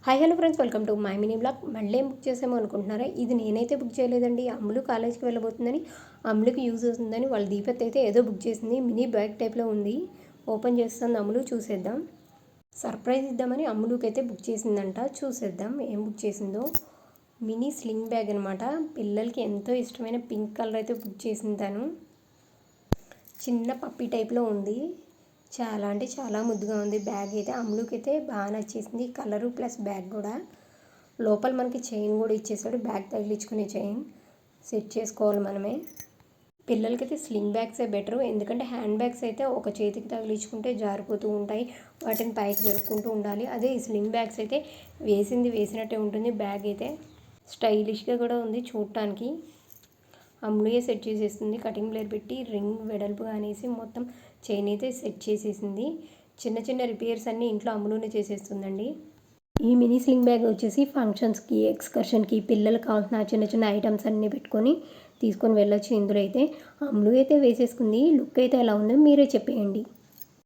Hi hello friends, welcome to my mini blog. మళ్ళీ ఏం book చేసామో అనుకుంటున్నారా? ఇది నేనైతే బుక్ చేయలేదండి. అమ్ములు కాలేజ్కి వెళ్ళబోతుందని, అమ్ములకి యూజ్ అవుతుందని వాళ్ళ దీపత్ అయితే ఏదో బుక్ చేసింది. మినీ బ్యాగ్ టైప్లో ఉంది. ఓపెన్ చేస్తుంది అమ్ములు, చూసేద్దాం. సర్ప్రైజ్ ఇద్దామని అమ్ములుకి అయితే బుక్ చేసిందంట. చూసేద్దాం ఏం బుక్ చేసిందో. మినీ స్లింగ్ బ్యాగ్ అనమాట. పిల్లలకి ఎంతో ఇష్టమైన పింక్ కలర్ అయితే బుక్ చేసింది తను. చిన్న పప్పీ టైప్లో ఉంది. చాలా అంటే చాలా ముద్దుగా ఉంది. బ్యాగ్ అయితే అమ్ములుకి అయితే బాగా నచ్చేసింది. కలరు ప్లస్ బ్యాగ్ కూడా. లోపల మనకి చైన్ కూడా ఇచ్చేసాడు. బ్యాగ్ తగిలించుకునే చైన్ సెట్ చేసుకోవాలి మనమే. పిల్లలకైతే స్లింగ్ బ్యాగ్సే బెటరు. ఎందుకంటే హ్యాండ్ బ్యాగ్స్ అయితే ఒక చేతికి తగిలించుకుంటే జారిపోతూ ఉంటాయి. వాటిని పైకి జరుపుకుంటూ ఉండాలి. అదే ఈ స్లింగ్ బ్యాగ్స్ అయితే వేసినట్టే ఉంటుంది. బ్యాగ్ అయితే స్టైలిష్గా కూడా ఉంది చూడటానికి. అమ్ములుయే సెట్ చేసేస్తుంది. కటింగ్ బ్లేడ్ పెట్టి రింగ్ వెడల్పుగా అనేసి మొత్తం చైన్ అయితే సెట్ చేసేసింది. చిన్న చిన్న రిపేర్స్ అన్నీ ఇంట్లో అమ్ములునే చేసేస్తుందండి. ఈ మినీ స్లింగ్ బ్యాగ్ వచ్చేసి ఫంక్షన్స్కి, ఎక్స్కర్షన్కి పిల్లలకు కావాల్సిన చిన్న చిన్న ఐటమ్స్ అన్నీ పెట్టుకొని తీసుకొని వెళ్ళొచ్చు. ఇందులో అయితే అమ్ములు అయితే వేసేసుకుంది. లుక్ అయితే ఎలా ఉందో మీరే చెప్పేయండి.